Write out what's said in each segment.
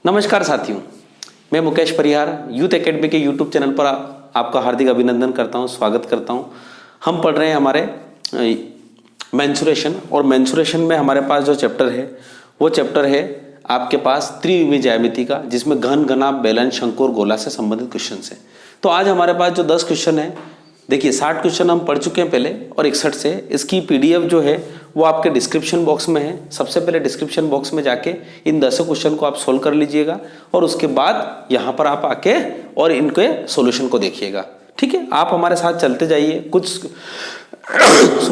नमस्कार साथियों, मैं मुकेश परिहार यूथ एकेडमी के यूट्यूब चैनल पर आपका हार्दिक अभिनंदन करता हूं, स्वागत करता हूं। हम पढ़ रहे हैं हमारे मेंसुरेशन, और मेंसुरेशन में हमारे पास जो चैप्टर है वो चैप्टर है आपके पास त्रिविमीय ज्यामिति का, जिसमें घन, घनाभ, बेलन, शंकु और गोला से संबंधित क्वेश्चन है। तो आज हमारे पास जो 10 क्वेश्चन है, देखिए 60 क्वेश्चन हम पढ़ चुके हैं पहले और 61 से इसकी पीडीएफ जो है वो आपके डिस्क्रिप्शन बॉक्स में है। सबसे पहले डिस्क्रिप्शन बॉक्स में जाके इन 10 क्वेश्चन को आप सोल्व कर लीजिएगा और उसके बाद यहाँ पर आप आके और इनके सॉल्यूशन को देखिएगा। ठीक है, आप हमारे साथ चलते जाइए। कुछ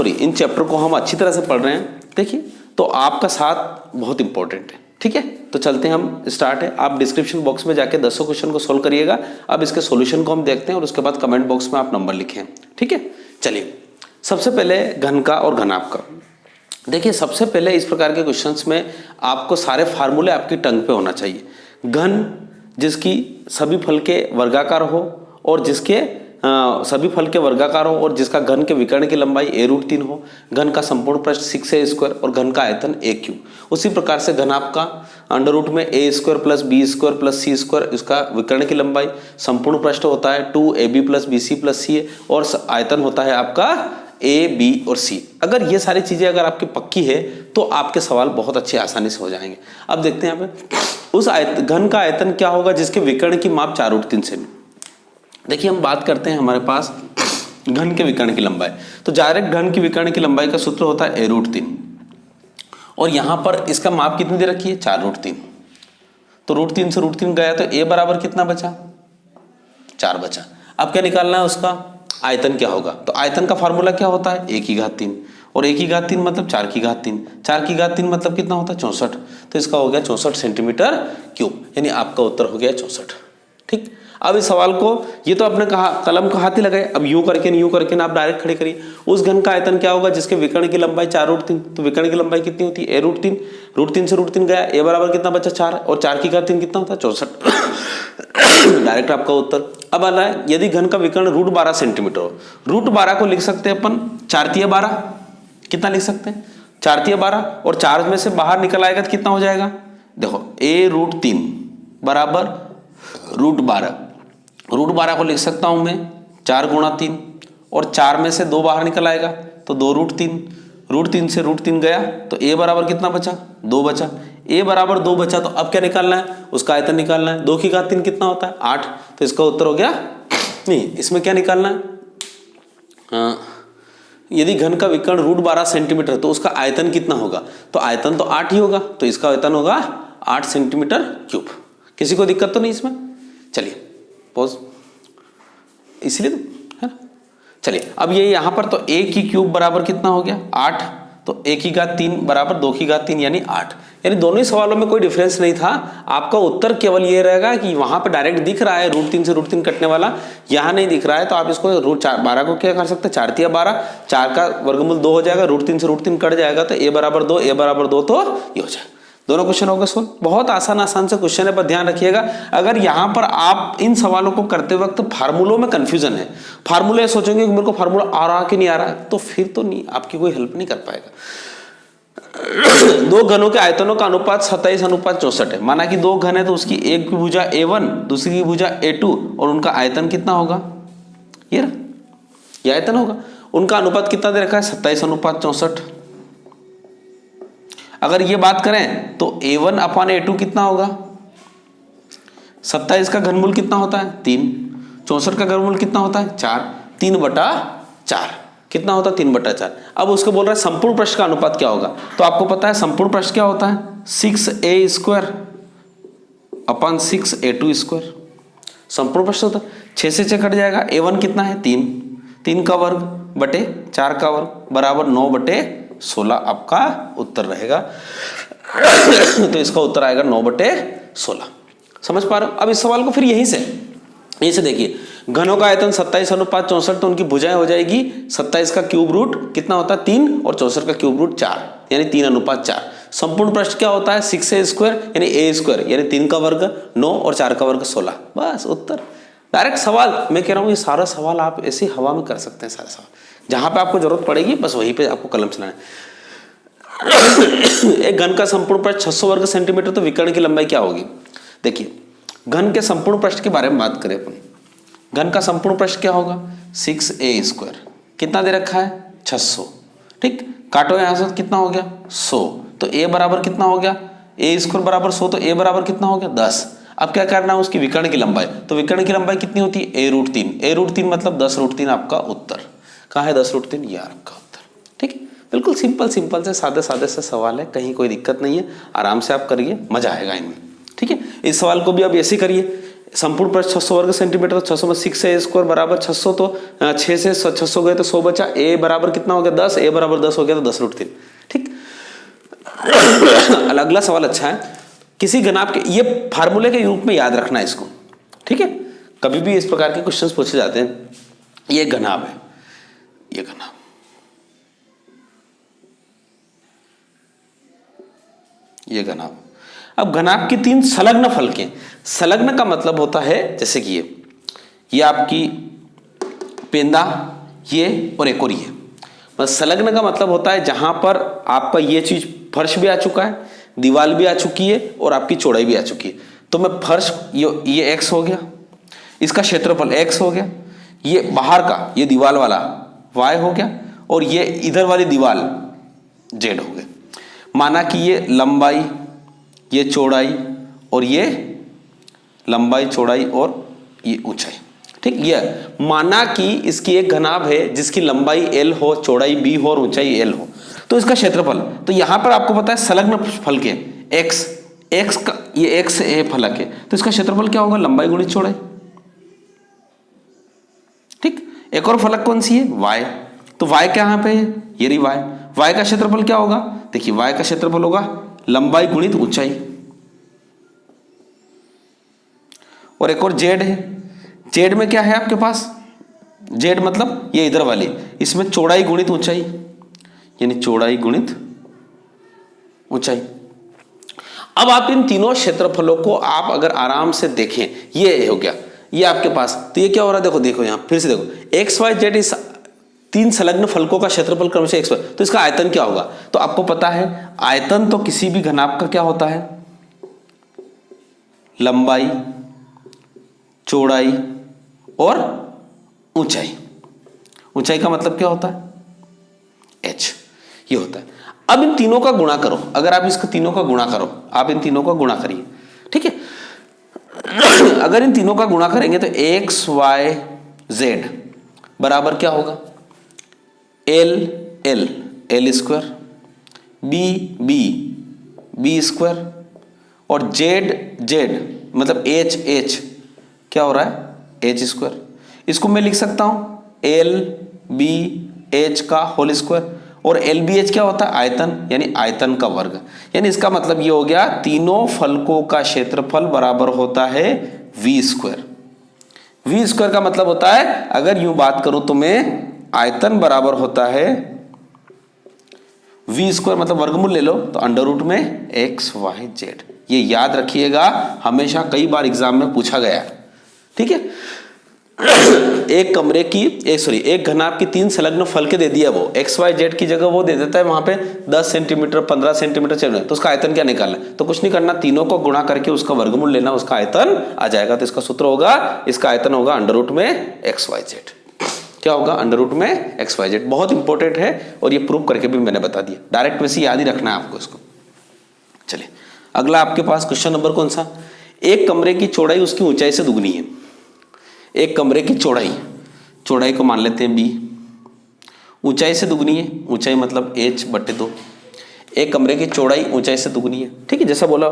इन चैप्टर को हम अच्छी तरह से पढ़ रहे हैं, देखिए, तो आपका साथ बहुत इंपॉर्टेंट है। ठीक है, तो चलते हैं, हम स्टार्ट है। आप डिस्क्रिप्शन बॉक्स में जाके 10 क्वेश्चन को सोल्व करिएगा। अब इसके सॉल्यूशन को हम देखते हैं और उसके बाद कमेंट बॉक्स में आप नंबर लिखें। ठीक है, चलिए सबसे पहले घन का और घनाभ का। देखिए सबसे पहले इस प्रकार के क्वेश्चंस में आपको सारे फार्मूले आपकी टंग पे होना चाहिए। घन जिसकी सभी फल के वर्गाकार हो और जिसके सभी फल के वर्गाकार हो और जिसका घन के विकर्ण की लंबाई a√3 हो, घन का संपूर्ण पृष्ठ 6a² और घन का आयतन a³ उसी प्रकार से घनाभ का अंडर रूट में a² + b² + c², इसका विकर्ण की लंबाई, संपूर्ण पृष्ठ होता है 2ab + bc + ca और आयतन होता है आपका a, b और c। अगर ये सारी चीजें अगर आपकी पक्की है तो आपके सवाल बहुत अच्छे आसानी से हो जाएंगे। अब देखते हैं यहाँ पे उस घन का आयतन क्या होगा जिसके विकर्ण की माप 4√3 सेमी। देखिए हम बात करते हैं हमारे पास घन के विकर्ण की लंबाई, तो डायरेक्ट घन की विकर्ण की लंबाई का सूत्र होता है a√3 और यहां पर इसका माप कितनी दे रखी है 4√3। तो √3 से √3 गया तो a बराबर कितना बचा 4 बचा। अब क्या निकालना है, उसका आयतन क्या होगा। तो आयतन का फार्मूला क्या होता है a�3 और a�3 मतलब 4�3, 4�3 मतलब कितना होता है 64। तो इसका हो गया 64 सेंटीमीटर क्यूब, यानी आपका उत्तर हो गया 64। ठीक, अब इस सवाल को ये तो आपने कहा कलम का हाथ ही लगाए, अब यूं करके ना आप डायरेक्ट खड़े करिए। उस घन का आयतन क्या होगा जिसके विकर्ण की लंबाई 4√3, तो विकर्ण की लंबाई कितनी होती है a√3, √3 से √3 गया, a बराबर कितना बचा 4 और 4�3 कितना होता है 64। डायरेक्ट आपका उत्तर। अब आ रहा है यदि घन का विकर्ण √12 सेंटीमीटर हो, √12 को लिख सकते हैं अपन 4×12, कितना लिख सकते हैं 4×12 और 4 में से बाहर निकल आएगा तो कितना हो जाएगा, देखो a√3 बराबर √12 को लिख सकता हूं मैं 4×3 और 4 में से 2 बाहर निकल आएगा तो 2√3, √3 से √3 गया तो a बराबर कितना बचा 2 बचा। a बराबर 2 बचा तो अब क्या निकालना है, उसका आयतन निकालना है। 2�3 कितना होता है 8, तो इसका उत्तर हो गया नहीं। इसमें क्या निकालना है, यदि घन का विकर्ण √12 सेंटीमीटर तो उसका आयतन कितना होगा, तो आयतन तो 8 ही होगा, तो इसका आयतन होगा 8 सेंटीमीटर क्यूब। किसी को दिक्कत तो नहीं इसमें, चलिए पॉज, इसलिए तो है ना। चलिए अब ये यहां पर तो a³ बराबर कितना हो गया 8, तो a�3 बराबर 2�3 यानी 8, यानी दोनों ही सवालों में कोई डिफरेंस नहीं था। आपका उत्तर केवल ये रहेगा कि वहां पर डायरेक्ट दिख रहा है √3 से √3 कटने वाला, यहां नहीं दिख रहा है, तो आप इसको √12 को क्या कर सकते हैं 4×12, 4 का वर्गमूल 2 हो जाएगा, √3 से √3 कट जाएगा तो a बराबर 2, a बराबर 2 तो ये हो जाएगा। दोनों क्वेश्चन हो गए सोल्व। बहुत आसान से क्वेश्चन है, पर ध्यान रखिएगा अगर यहां पर आप इन सवालों को करते वक्त फार्मूलों में कंफ्यूजन है, फार्मूले सोचेंगे कि मेरे को फार्मूला आ रहा कि नहीं आ रहा है, तो फिर तो नहीं, आपकी कोई हेल्प नहीं कर पाएगा। दो घनों के आयतनों का अनुपात 27:64 है। माना कि 2 घन है तो उसकी एक की भुजा a1 दूसरी की भुजा a2 और उनका आयतन कितना होगा, ये आयतन होगा। उनका अनुपात कितना दे रखा है 27:64। अगर ये बात करें तो a1/a2 कितना होगा, 27 का घनमूल कितना होता है 3, 64 का घनमूल कितना होता है 4, 3/4 कितना होता है 3/4। अब उसको बोल रहा है संपूर्ण पृष्ठ का अनुपात क्या होगा, तो आपको पता है संपूर्ण पृष्ठ क्या होता है 6a² 6a2²। संपूर्ण पृष्ठ होता है 6 से 6 कट जाएगा, a1 कितना है 3 का वर्ग बटे 4 का वर्ग बराबर 9/16 आपका उत्तर रहेगा। तो इसका उत्तर आएगा 9/16। समझ पा रहे हो। अब इस सवाल को फिर यहीं से देखिए, घनों का आयतन 27:64 तो उनकी भुजाएं हो जाएगी 27 का क्यूब रूट कितना होता है 3 और 64 का क्यूब रूट 4 यानी 3:4। संपूर्ण पृष्ठ क्या होता है 6a² यानी a² यानी 3 का वर्ग 9 और 4 का वर्ग 16। बस उत्तर डायरेक्ट। सवाल मैं कह रहा हूं ये सारा सवाल आप ऐसे हवा में कर सकते हैं, सारे सवाल जहां पे आपको जरूरत पड़ेगी बस वहीं पे आपको कलम चलाना है। एक घन का संपूर्ण पृष्ठ 600 वर्ग सेंटीमीटर तो विकर्ण की लंबाई क्या होगी, देखिए घन के संपूर्ण पृष्ठ के बारे में बात करें अपन, घन का संपूर्ण पृष्ठ क्या होगा 6a²। कितना दे रखा है 600, ठीक। काटो यहां से कितना हो गया 100, तो a बराबर कितना हो गया a² बराबर 100, तो a बराबर कितना हो गया 10। अब क्या करना है उसकी विकर्ण की लंबाई, तो विकर्ण की लंबाई कितनी होती है a√3, a√3 मतलब 10√3 आपका उत्तर। कहाँ है 10√3, ये आपका उत्तर, ठीक है। बिल्कुल सिंपल सिंपल से सादे सादे से सवाल है, कहीं कोई दिक्कत नहीं है, आराम से आप करिए, मजा आएगा इनमें, ठीक है। इस सवाल को भी आप ऐसे करिए, संपूर्ण पृष्ठ 600 वर्ग सेंटीमीटर, 600 में 6a² बराबर 600, तो 6 से 600 गए तो 100 बचा, a बराबर कितना हो गया 10, a बराबर 10 हो गया तो 10√3, ठीक। अगला सवाल अच्छा है, किसी घनाभ के, ये फार्मूले के रूप में याद रखना है इसको, ठीक है। कभी भी इस प्रकार के क्वेश्चंस पूछे जाते हैं, ये घनाभ है, ये घनाभ, ये घनाभ। अब घनाभ की 3 संलग्न फलकें, संलग्न का मतलब होता है जैसे कि ये आपकी पेंदा, ये और एक और ये, बस संलग्न का मतलब होता है जहां पर आपका ये चीज फर्श भी आ चुका है, दीवार भी आ चुकी है और आपकी चौड़ाई भी आ चुकी है। तो मैं फर्श, ये x हो गया, इसका क्षेत्रफल x हो गया, ये बाहर का ये दीवार वाला y हो गया, और ये इधर वाली दीवार z हो गया। माना कि ये लंबाई, ये चौड़ाई, और ये लंबाई चौड़ाई और ये ऊंचाई, ठीक। ये माना कि इसकी एक घनाभ है जिसकी लंबाई l हो, चौड़ाई b हो और ऊंचाई l हो, तो इसका क्षेत्रफल, तो यहां पर आपको पता है संलग्न फलक है x का, ये x a फलक है, तो इसका क्षेत्रफल क्या होगा लंबाई गुणित चौड़ाई, ठीक। एक और फलक कौन सी है y, तो y क्या यहां पे है, ये रही y का क्षेत्रफल क्या होगा, देखिए y का क्षेत्रफल होगा लंबाई गुणित ऊंचाई, और एक और z है, z में क्या है आपके पास, z मतलब ये इधर वाली, इसमें चौड़ाई गुणित ऊंचाई, यानी चौड़ाई गुणित ऊंचाई। अब आप इन तीनों क्षेत्रफलों को आप अगर आराम से देखें, ये हो गया ये आपके पास, तो ये क्या हो रहा है देखो, देखो यहां फिर से देखो एक्स वाई जेड, इस 3 संलग्न फलकों का क्षेत्रफल क्रम से एक्स वाई, तो इसका आयतन क्या होगा, तो आपको पता है आयतन तो किसी भी घनाभ का क्या होता है, लंबाई चौड़ाई और ऊंचाई। ऊंचाई का मतलब क्या होता है h, ये होता है। अब इन तीनों का गुणा करो, अगर आप इसको तीनों का गुणा करो, आप इन तीनों का गुणा करिए, ठीक है। अगर इन तीनों का गुणा करेंगे तो एक्स वाई जेड बराबर क्या होगा, L L L square, B B B square, और जेड जेड मतलब एच एच क्या हो रहा है एच स्क्वायर। इसको मैं लिख सकता हूं एल बी एच का होल स्क्वायर, और एल बी एच क्या होता है आयतन, यानी आयतन का वर्ग। यानी इसका मतलब ये हो गया तीनों फलकों का क्षेत्रफल बराबर होता है वी स्क्वायर। वी स्क्वायर का मतलब होता है, अगर यूं बात करूं तो मैं आयतन बराबर होता है वी स्क्वायर, मतलब वर्गमूल ले लो तो अंडर रूट में एक्स वाई जेड। ये याद रखिएगा, हमेशा कई बार एग्जाम में पूछा गया है, ठीक है। एक कमरे की एक घनाभ की 3 संलग्न फलकें दे दिया, वो एक्स वाई जेड की जगह वो दे देता है वहां पे 10 सेंटीमीटर 15 सेंटीमीटर चल रहा है, तो उसका आयतन क्या निकालना है, तो कुछ नहीं करना, तीनों को गुणा करके उसका वर्गमूल लेना, उसका आयतन आ जाएगा। तो इसका सूत्र होगा, इसका आयतन होगा अंडर रूट में एक्स वाई जेड। क्या होगा अंडर रूट में एक्स वाई जेड। बहुत इंपॉर्टेंट है और ये प्रूव करके भी मैंने बता दिया, डायरेक्ट वैसे याद ही रखना है आपको इसको। चलिए अगला आपके पास क्वेश्चन नंबर कौन सा, एक कमरे की चौड़ाई उसकी ऊंचाई से दुगनी है। एक कमरे की चौड़ाई को मान लेते हैं बी, ऊंचाई से दुगनी है, ऊंचाई मतलब h/2। एक कमरे की चौड़ाई ऊंचाई से दुगनी है, ठीक है जैसा बोला,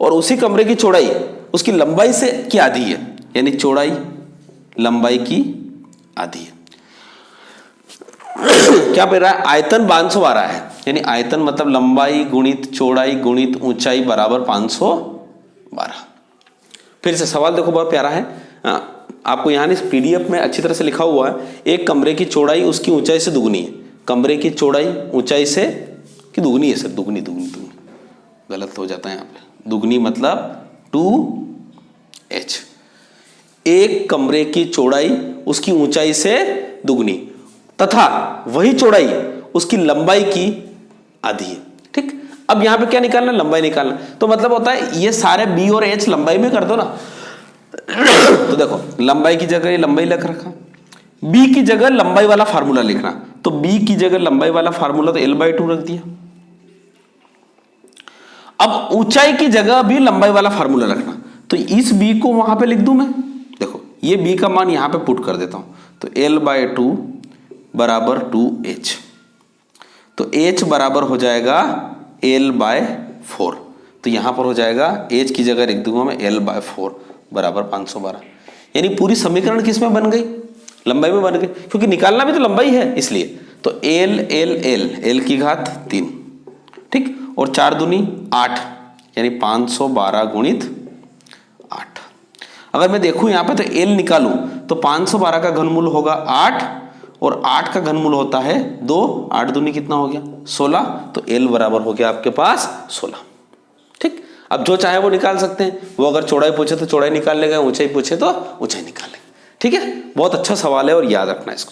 और उसी कमरे की चौड़ाई उसकी लंबाई से की आधी है, यानी चौड़ाई लंबाई की आधी है। क्या पड़ रहा है, आयतन 512 है, यानी आयतन मतलब लंबाई गुणित चौड़ाई गुणित ऊंचाई बराबर 512। फिर से सवाल देखो बहुत प्यारा है, आपको यहाँ इस पीडीएफ में अच्छी तरह से लिखा हुआ है, एक कमरे की चौड़ाई उसकी ऊंचाई से दुगनी है। कमरे की चौड़ाई ऊंचाई से की दुगनी है सर, दुगनी गलत हो जाता है यहाँ पे, दुगनी मतलब 2h। एक कमरे की चौड़ाई उसकी ऊंचाई से दुगनी तथा वही चौड़ाई उसकी लंबाई की आधी है, ठीक। अब यहाँ पे क्या निकालना है, लंबाई निकालना। तो मतलब होता है ये सारे बी और एच लंबाई में कर दो ना। तो देखो लंबाई की जगह ये लंबाई लिख रखा, बी की जगह लंबाई वाला फार्मूला लिखना, तो बी की जगह लंबाई वाला फार्मूला तो L/2 रख दिया। अब ऊंचाई की जगह भी लंबाई वाला फार्मूला रखना, तो इस बी को वहां पे लिख दूं मैं। देखो ये बी का मान यहां पे पुट कर देता हूं, तो L/2 बराबर 2h, तो h बराबर हो जाएगा L/4। तो यहां पर हो जाएगा h की जगह लिख दूंगा मैं L/4 बराबर 512। यानी पूरी समीकरण किस में बन गई, लंबाई में बन गई, क्योंकि निकालना भी तो लंबाई है इसलिए। तो L L L L की घात 3, ठीक, और 4 दूनी 8, यानी 512 गुणित 8। अगर मैं देखूं यहां पे तो L निकालूं तो 512 का घनमूल होगा 8 और 8 का घनमूल होता है 2, 8 दूनी कितना हो गया 16, तो L बराबर हो गया आपके पास 16। ठीक, अब जो चाहे वो निकाल सकते हैं, वो अगर चौड़ाई पूछे तो चौड़ाई निकाल लेगा, ऊंचाई पूछे तो ऊंचाई निकाल लेगा। ठीक है, बहुत अच्छा सवाल है और याद रखना इसको।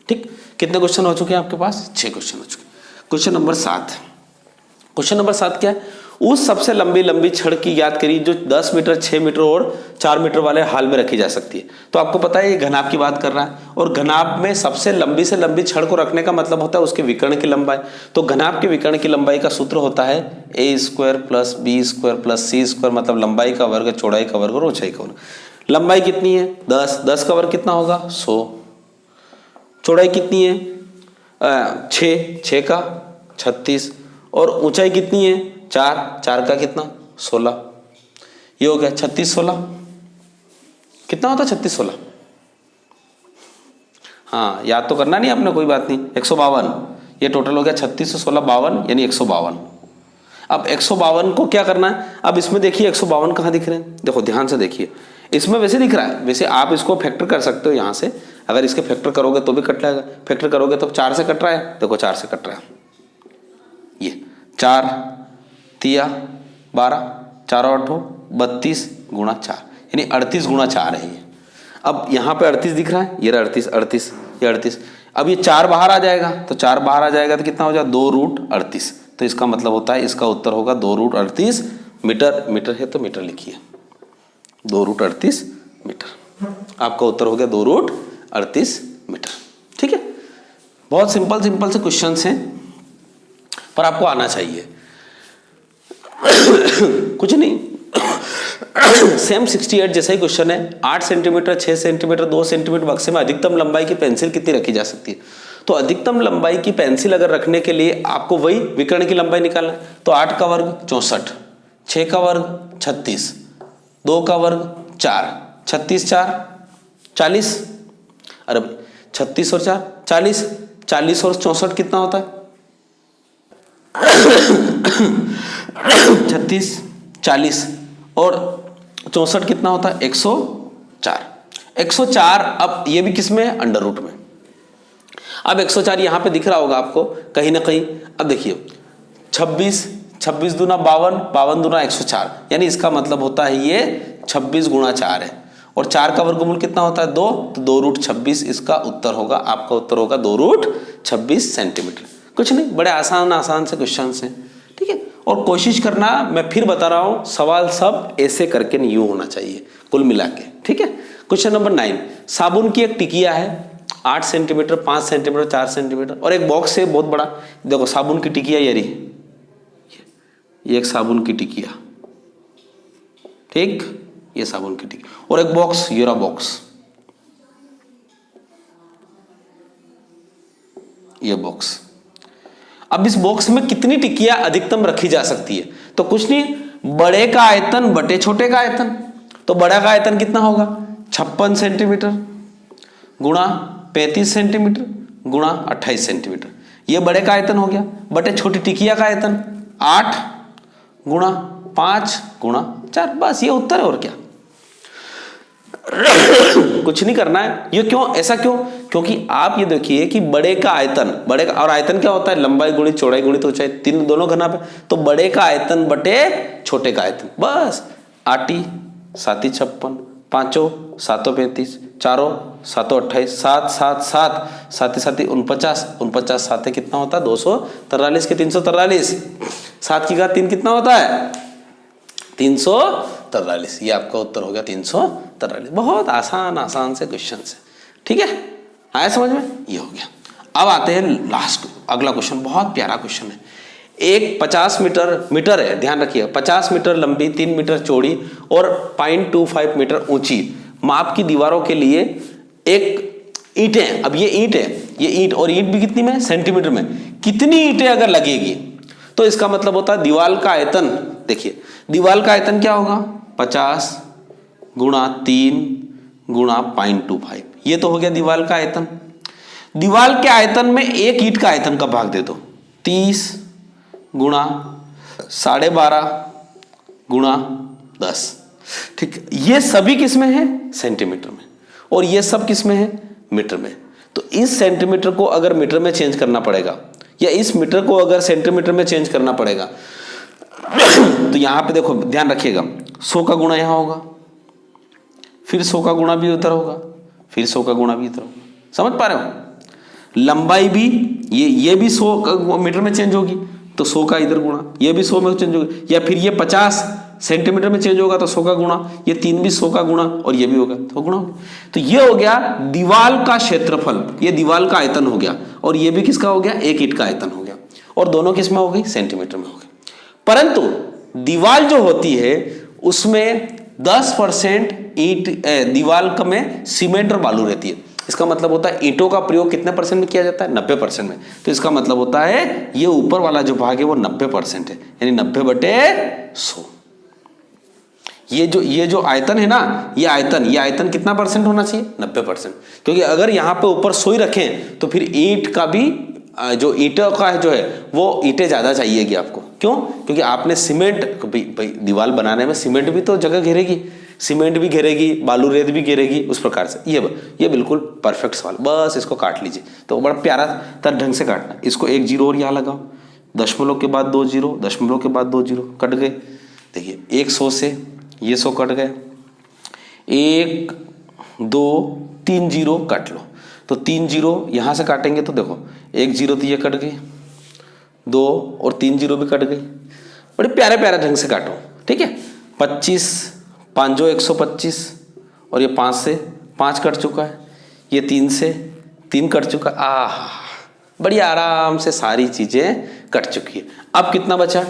ठीक, कितने क्वेश्चन हो चुके हैं आपके पास, 6 क्वेश्चन हो चुके। क्वेश्चन नंबर 7, क्वेश्चन नंबर 7 क्या है, उस सबसे लंबी छड़ की याद करिए जो 10 मीटर, 6 मीटर और 4 मीटर वाले हाल में रखी जा सकती है। तो आपको पता है ये घनाभ की बात कर रहा है, और घनाभ में सबसे लंबी से लंबी छड़ को रखने का मतलब होता है उसके विकर्ण की लंबाई। तो घनाभ के विकर्ण की लंबाई का सूत्र होता है a² + b² + c², मतलब लंबाई का वर्ग, चौड़ाई का वर्ग और ऊंचाई का वर्ग। लंबाई कितनी है 10, 10 का वर्ग कितना होगा 100, चौड़ाई कितनी है 6, 6 का 36, और ऊंचाई कितनी है 4, 4 का कितना 16, ये हो गया 36, 16 कितना होता है 36, 16, हाँ याद तो करना नहीं आपने, कोई बात नहीं, 152, ये टोटल हो गया 36 और 16 52, यानी 152। अब 152 को क्या करना है, अब इसमें देखिए 152 कहाँ दिख रहे हैं, देखो ध्यान से देखिए, इसमें वैसे दिख रहा है, वैसे आप इसको फैक्टर कर सकते हो यहाँ से, अगर इसके फैक्टर करोगे तो भी कट जाएगा, फैक्टर करोगे तो 4 से कट रहा है, देखो 4 से कट रहा है, ये 4 तिया 12, 4 और 8 32 गुणा 4, यानी 38 गुणा 4 है ये। अब यहाँ पे 38 दिख रहा है, ये 38, 38, ये 38, अब ये 4 बाहर आ जाएगा, तो 4 बाहर आ जाएगा तो कितना हो जाएगा 2√38, तो इसका मतलब होता है इसका उत्तर होगा 2√38 मीटर, मीटर है तो मीटर लिखिए, 2√38 मीटर, आपका उत्तर हो गया 2√38 मीटर। ठीक है, बहुत सिंपल सिंपल से क्वेश्चंस हैं, पर आपको आना चाहिए। कुछ नहीं, सेम 68 जैसा ही क्वेश्चन है, 8 सेंटीमीटर, 6 सेंटीमीटर, 2 सेंटीमीटर बक्से में अधिकतम लंबाई की पेंसिल कितनी रखी जा सकती है। तो अधिकतम लंबाई की पेंसिल अगर रखने के लिए आपको वही विकर्ण की लंबाई निकालना है, तो 8 का वर्ग 64, 6 का वर्ग 36, 2 का वर्ग 4, 36 4 40, अरे 36 और 4 40, 40 और 64 कितना होता है 36, 40 और 64 कितना होता है 104, 104। अब ये भी किस में है, अंडर रूट में। अब 104 यहां पे दिख रहा होगा आपको कहीं ना कहीं। अब देखिए 26, 26 दूना 52, 52 दूना 104, यानी इसका मतलब होता है ये 26 गुणा 4 है, और 4 का वर्गमूल कितना होता है 2, तो 2√26 इसका उत्तर होगा, आपका उत्तर होगा 2√26 सेंटीमीटर। कुछ नहीं, बड़े आसान आसान से क्वेश्चन हैं। ठीक है, और कोशिश करना, मैं फिर बता रहा हूं, सवाल सब ऐसे करके नहीं यूं होना चाहिए कुल मिला के। ठीक है, क्वेश्चन नंबर 9, साबुन की एक टिकिया है 8 सेंटीमीटर, 5 सेंटीमीटर, 4 सेंटीमीटर, और एक बॉक्स है बहुत बड़ा। देखो साबुन की टिकिया ये एक साबुन की टिकिया, ठीक, ये साबुन की टिकिया, और एक बॉक्स, ये रहा बॉक्स, ये बॉक्स। अब इस बॉक्स में कितनी टिकिया अधिकतम रखी जा सकती है, तो कुछ नहीं, बड़े का आयतन बटे छोटे का आयतन। तो बड़ा का आयतन कितना होगा 56 सेंटीमीटर गुणा 35 सेंटीमीटर गुणा 28 सेंटीमीटर, ये बड़े का आयतन हो गया, बटे छोटी टिकिया का आयतन 8 गुणा 5 गुणा 4, बस ये उत्तर है, और क्या कुछ नहीं करना है। ये क्यों, ऐसा क्यों, क्योंकि आप ये देखिए कि बड़े का आयतन, बड़े का, और आयतन क्या होता है लंबाई गुणित चौड़ाई गुणित ऊंचाई, तीन दोनों घना पे, तो बड़े का आयतन बटे छोटे का आयतन, बस 8 7 56, 5 7 35, 4 7 28, 7 7 7 7 7 49, 49 7 कितना होता है 243 के 343, 7 की घात 3 कितना होता है? 343। ये आपका उत्तर हो गया 343। बहुत आसान से क्वेश्चन है, ठीक है, आया समझ में? ये हो गया। अब आते हैं लास्ट, अगला क्वेश्चन, बहुत प्यारा क्वेश्चन है। एक 50 मीटर है, ध्यान रखिए, 50 मीटर लंबी, 3 मीटर चौड़ी और 0.25 मीटर ऊंची माप की दीवारों के लिए एक ईंटें, अब ये ईंट है, ये ईंट, और ईंट भी कितनी में? सेंटीमीटर में। कितनी ईंटें अगर लगेगी तो इसका मतलब होता है दीवार का आयतन। देखिए दीवार का आयतन क्या होगा? 50 गुणा 3 गुणा 0.25, ये तो हो गया दीवार का आयतन। दीवार के आयतन में एक ईंट का आयतन का भाग दे दो, 30 गुणा 12.5 गुणा 10, ठीक। ये सभी किस में है? सेंटीमीटर में, और ये सब किस में है? मीटर में। तो इस सेंटीमीटर को अगर मीटर में चेंज करना पड़ेगा, या इस मीटर को अगर सेंटीमीटर में चेंज करना पड़ेगा, तो यहां पे देखो ध्यान रखिएगा, 100 का गुणा यहां होगा, फिर 100 का गुणा भी उधर होगा, फिर 100 का गुणा भी इधर होगा। समझ पा रहे हो? लंबाई भी ये भी 100 मीटर में चेंज होगी, तो 100 का इधर गुणा, ये भी 100 में चेंज होगी, या फिर ये 50 सेंटीमीटर में चेंज होगा तो 100 का गुणा, ये 3 भी 100 का गुणा, और ये भी होगा तो गुणा होगा। तो ये हो गया दीवार का क्षेत्रफल, ये दीवार का आयतन हो गया, और ये भी किसका हो गया? एक ईंट का आयतन हो गया, और दोनों किस में हो गई? सेंटीमीटर में हो गई। परंतु दीवार जो होती है उसमें 10% ईंट, दीवार में सीमेंट और बालू रहती है। इसका मतलब होता है ईंटों का प्रयोग कितने परसेंट में किया जाता है? 90% में। तो इसका मतलब होता है ये ऊपर वाला जो भाग है वो 90% है, यानी 90/100। ये जो आयतन है ना, ये आयतन कितना परसेंट होना चाहिए? 90%। क्योंकि अगर यहाँ पे ऊपर 100 ही रखें तो फिर ईंट का भी जो ईंटों का जो है वो ईंटें ज्यादा चाहिएगी आपको। क्यों? क्योंकि आपने सीमेंट, दीवार बनाने में सीमेंट भी तो जगह घेरेगी, सीमेंट भी घेरेगी, बालू रेत भी घेरेगी, उस प्रकार से। ये बिल्कुल परफेक्ट सवाल, बस इसको काट लीजिए। तो बड़ा प्यारा तर ढंग से काटना। इसको एक जीरो और यहाँ लगाओ, दशमलव के बाद 2 जीरो, दशमलव के बाद 2 जीरो, कट गए। देखिए 100 से ये 100 कट गए, 1 2 3 जीरो काट लो, तो 3 जीरो यहाँ से काटेंगे तो देखो 1 जीरो तो ये कट गई, 2 और 3 जीरो भी कट गई। बड़े प्यारे प्यारे ढंग से काटो, ठीक है। 25 5 जो 125, और ये 5 से 5 कट चुका है, ये 3 से 3 कट चुका। बड़ी आराम से सारी चीजें कट चुकी है। अब कितना बचा?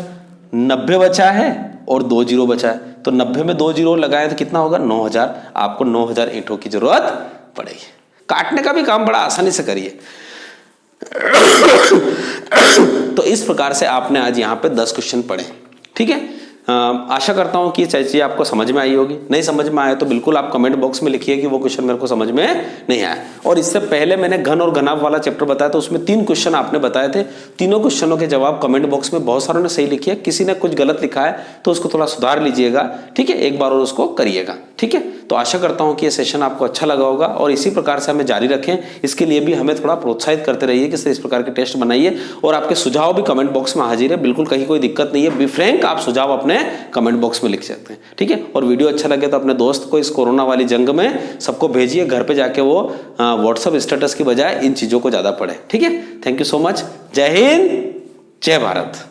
90 बचा है और 2 जीरो बचा है। तो 90 में 2 जीरो लगाए तो कितना होगा? 9000। आपको 9000 ईंटों की जरूरत पड़ेगी। काटने का भी काम बड़ा आसानी से करिए। तो इस प्रकार से आपने आज यहाँ पे 10 क्वेश्चन पढ़े, ठीक है। आशा करता हूँ कि ये चीज़ आपको समझ में आई होगी। नहीं समझ में आया तो बिल्कुल आप कमेंट बॉक्स में लिखिए कि वो क्वेश्चन मेरे को समझ में नहीं आया। और इससे पहले मैंने घन और घनाभ वाला चैप्टर बताया तो उसमें 3 क्वेश्चन आपने बताए थे। तीनों क्वेश्चनों के जवाब कमेंट बॉक्स में बहुत सारों ने सही लिखे है, किसी ने कुछ गलत लिखा है तो उसको थोड़ा सुधार लीजिएगा, ठीक है। एक बार और उसको करिएगा, ठीक है। तो आशा करता हूँ कि ये सेशन आपको अच्छा लगा होगा और इसी प्रकार से हमें जारी रखें। इसके लिए भी हमें थोड़ा प्रोत्साहित करते रहिए कि इस प्रकार के टेस्ट बनाइए। और आपके सुझाव भी कमेंट बॉक्स में हाजिर है, बिल्कुल कहीं कोई दिक्कत नहीं है। बी फ्रैंक, आप सुझाव अपने कमेंट बॉक्स में लिख सकते हैं, ठीक है। और वीडियो अच्छा लगे तो अपने दोस्त को इस कोरोना वाली जंग में सबको भेजिए, घर पे जाके वो व्हाट्सएप स्टेटस की बजाय इन चीजों को ज्यादा पढ़े, ठीक है। Thank you so much. जय हिंद, जय भारत।